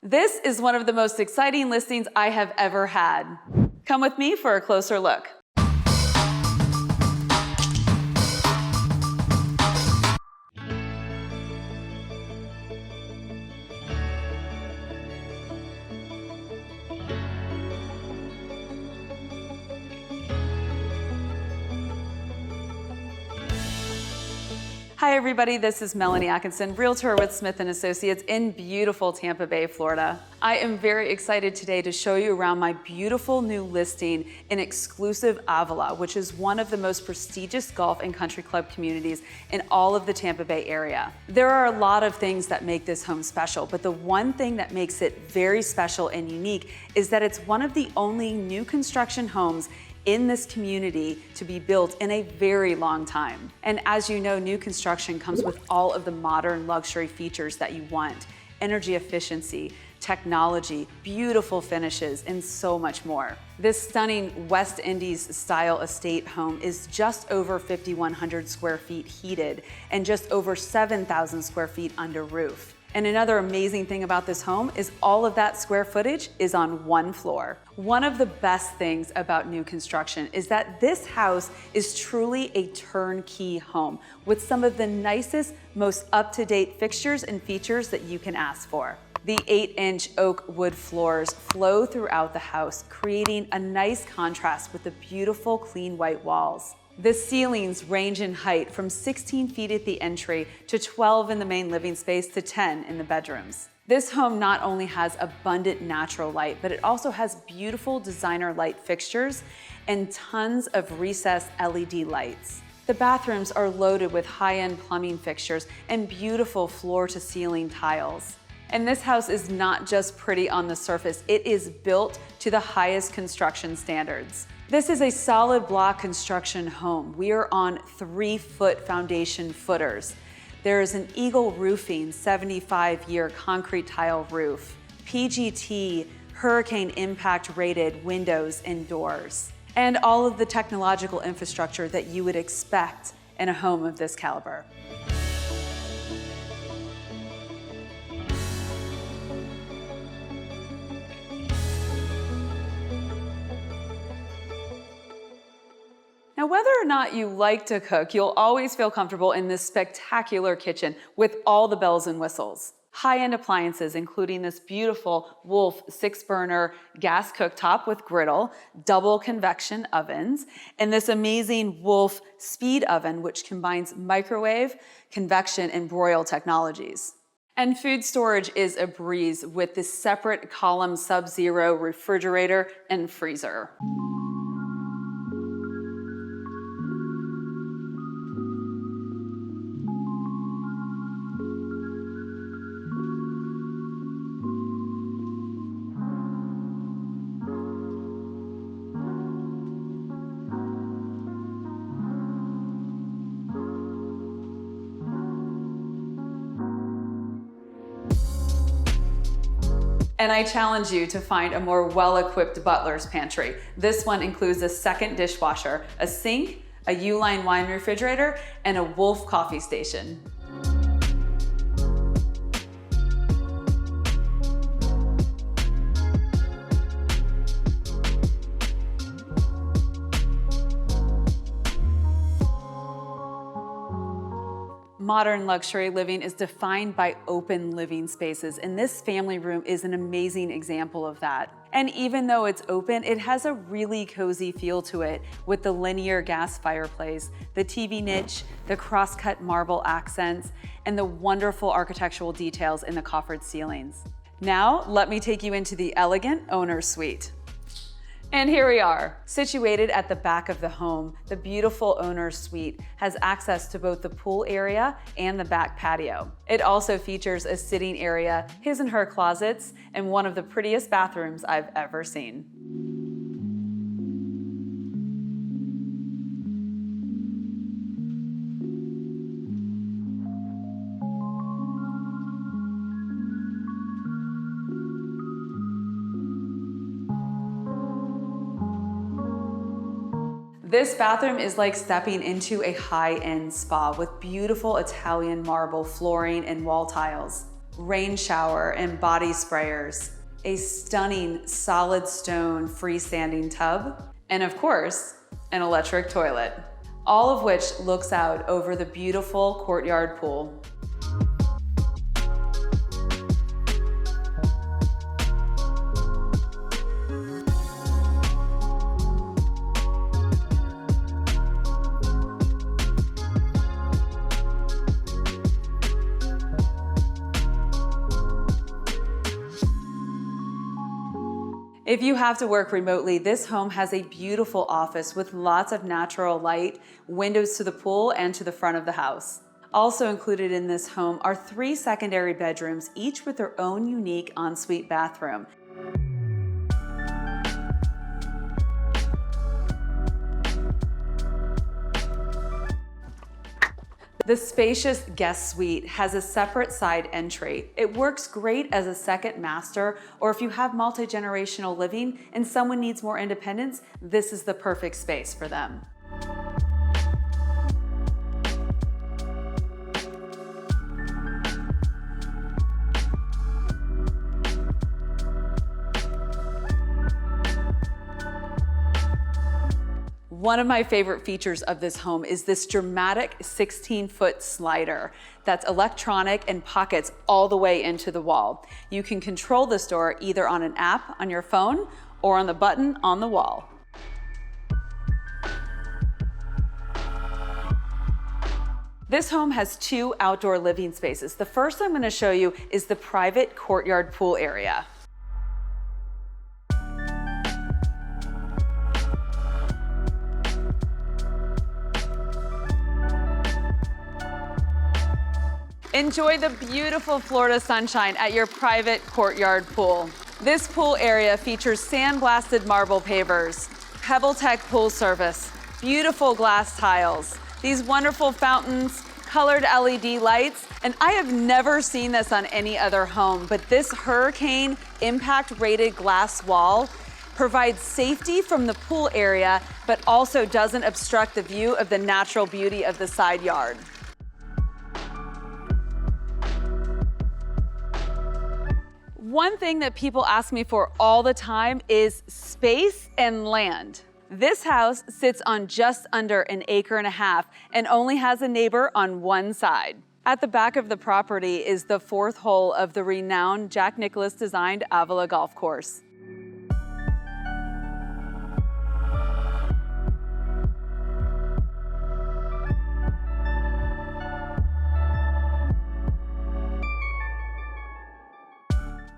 This is one of the most exciting listings I have ever had. Come with me for a closer look. Hi everybody, this is Melanie Atkinson, Realtor with Smith & Associates in beautiful Tampa Bay, Florida. I am very excited today to show you around my beautiful new listing in exclusive Avila, which is one of the most prestigious golf and country club communities in all of the Tampa Bay area. There are a lot of things that make this home special, but the one thing that makes it very special and unique is that it's one of the only new construction homes in this community to be built in a very long time. And as you know, new construction comes with all of the modern luxury features that you want: energy efficiency, technology, beautiful finishes, and so much more. This stunning West Indies style estate home is just over 5,100 square feet heated and just over 7,000 square feet under roof. And another amazing thing about this home is all of that square footage is on one floor. One of the best things about new construction is that this house is truly a turnkey home with some of the nicest, most up-to-date fixtures and features that you can ask for. The 8-inch oak wood floors flow throughout the house, creating a nice contrast with the beautiful clean white walls. The ceilings range in height from 16 feet at the entry to 12 in the main living space to 10 in the bedrooms. This home not only has abundant natural light, but it also has beautiful designer light fixtures and tons of recessed LED lights. The bathrooms are loaded with high-end plumbing fixtures and beautiful floor-to-ceiling tiles. And this house is not just pretty on the surface, it is built to the highest construction standards. This is a solid block construction home. We are on 3-foot foundation footers. There is an Eagle Roofing 75-year concrete tile roof, PGT hurricane impact rated windows and doors, and all of the technological infrastructure that you would expect in a home of this caliber. Now, whether or not you like to cook, you'll always feel comfortable in this spectacular kitchen with all the bells and whistles. High-end appliances, including this beautiful Wolf 6-burner gas cooktop with griddle, double convection ovens, and this amazing Wolf speed oven, which combines microwave, convection, and broil technologies. And food storage is a breeze with this separate column Sub-Zero refrigerator and freezer. And I challenge you to find a more well-equipped butler's pantry. This one includes a second dishwasher, a sink, a Uline wine refrigerator, and a Wolf coffee station. Modern luxury living is defined by open living spaces, and this family room is an amazing example of that. And even though it's open, it has a really cozy feel to it with the linear gas fireplace, the TV niche, the cross-cut marble accents, and the wonderful architectural details in the coffered ceilings. Now, let me take you into the elegant owner's suite. And here we are. Situated at the back of the home, the beautiful owner's suite has access to both the pool area and the back patio. It also features a sitting area, his and her closets, and one of the prettiest bathrooms I've ever seen. This bathroom is like stepping into a high-end spa with beautiful Italian marble flooring and wall tiles. rain shower and body sprayers, a stunning solid stone freestanding tub, and of course, an electric toilet, all of which looks out over the beautiful courtyard pool. If you have to work remotely, this home has a beautiful office with lots of natural light, windows to the pool and to the front of the house. Also included in this home are 3 secondary bedrooms, each with their own unique ensuite bathroom. The spacious guest suite has a separate side entry. It works great as a second master, or if you have multi-generational living and someone needs more independence, this is the perfect space for them. One of my favorite features of this home is this dramatic 16-foot slider that's electronic and pockets all the way into the wall. You can control this door either on an app on your phone or on the button on the wall. This home has 2 outdoor living spaces. The first I'm going to show you is the private courtyard pool area. Enjoy the beautiful Florida sunshine at your private courtyard pool. This pool area features sandblasted marble pavers, PebbleTec pool service, beautiful glass tiles, these wonderful fountains, colored LED lights, and I have never seen this on any other home, but this hurricane impact rated glass wall provides safety from the pool area, but also doesn't obstruct the view of the natural beauty of the side yard. One thing that people ask me for all the time is space and land. This house sits on just under 1.5 acres and only has a neighbor on one side. At the back of the property is the 4th hole of the renowned Jack Nicklaus designed Avila Golf Course.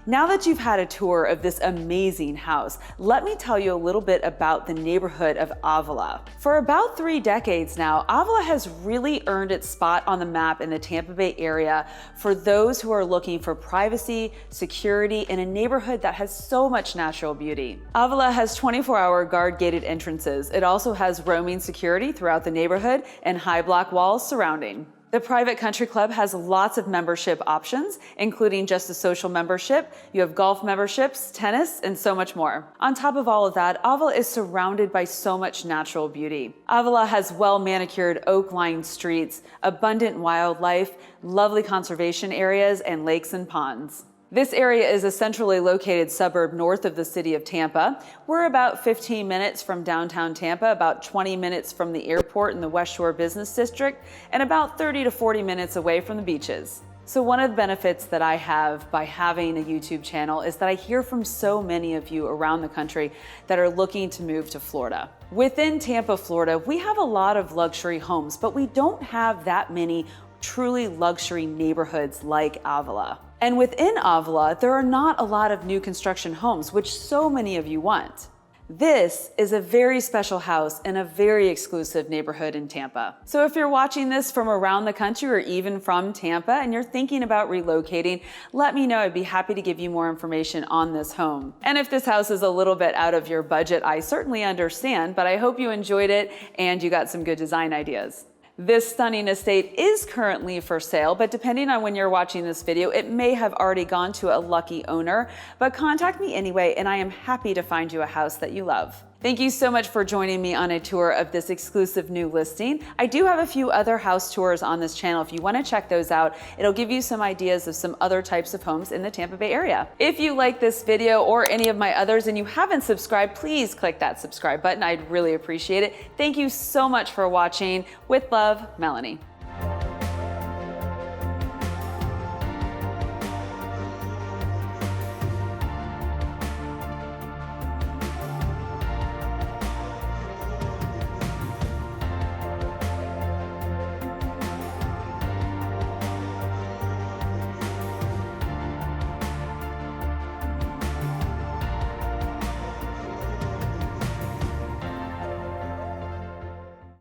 Now that you've had a tour of this amazing house, let me tell you a little bit about the neighborhood of Avila. For about 3 decades now, Avila has really earned its spot on the map in the Tampa Bay area for those who are looking for privacy, security, in a neighborhood that has so much natural beauty. Avila has 24-hour guard-gated entrances. It also has roaming security throughout the neighborhood and high block walls surrounding. The private country club has lots of membership options, including just a social membership. You have golf memberships, tennis, and so much more. On top of all of that, Avila is surrounded by so much natural beauty. Avila has well-manicured oak-lined streets, abundant wildlife, lovely conservation areas, and lakes and ponds. This area is a centrally located suburb north of the city of Tampa. We're about 15 minutes from downtown Tampa, about 20 minutes from the airport in the West Shore Business District, and about 30 to 40 minutes away from the beaches. So one of the benefits that I have by having a YouTube channel is that I hear from so many of you around the country that are looking to move to Florida. Within Tampa, Florida, we have a lot of luxury homes, but we don't have that many truly luxury neighborhoods like Avila. And within Avila, there are not a lot of new construction homes, which so many of you want. This is a very special house in a very exclusive neighborhood in Tampa. So if you're watching this from around the country or even from Tampa and you're thinking about relocating, let me know. I'd be happy to give you more information on this home. And if this house is a little bit out of your budget, I certainly understand, but I hope you enjoyed it and you got some good design ideas. This stunning estate is currently for sale, but depending on when you're watching this video, it may have already gone to a lucky owner, but contact me anyway, and I am happy to find you a house that you love. Thank you so much for joining me on a tour of this exclusive new listing. I do have a few other house tours on this channel. If you want to check those out, it'll give you some ideas of some other types of homes in the Tampa Bay area. If you like this video or any of my others and you haven't subscribed, please click that subscribe button. I'd really appreciate it. Thank you so much for watching. With love, Melanie.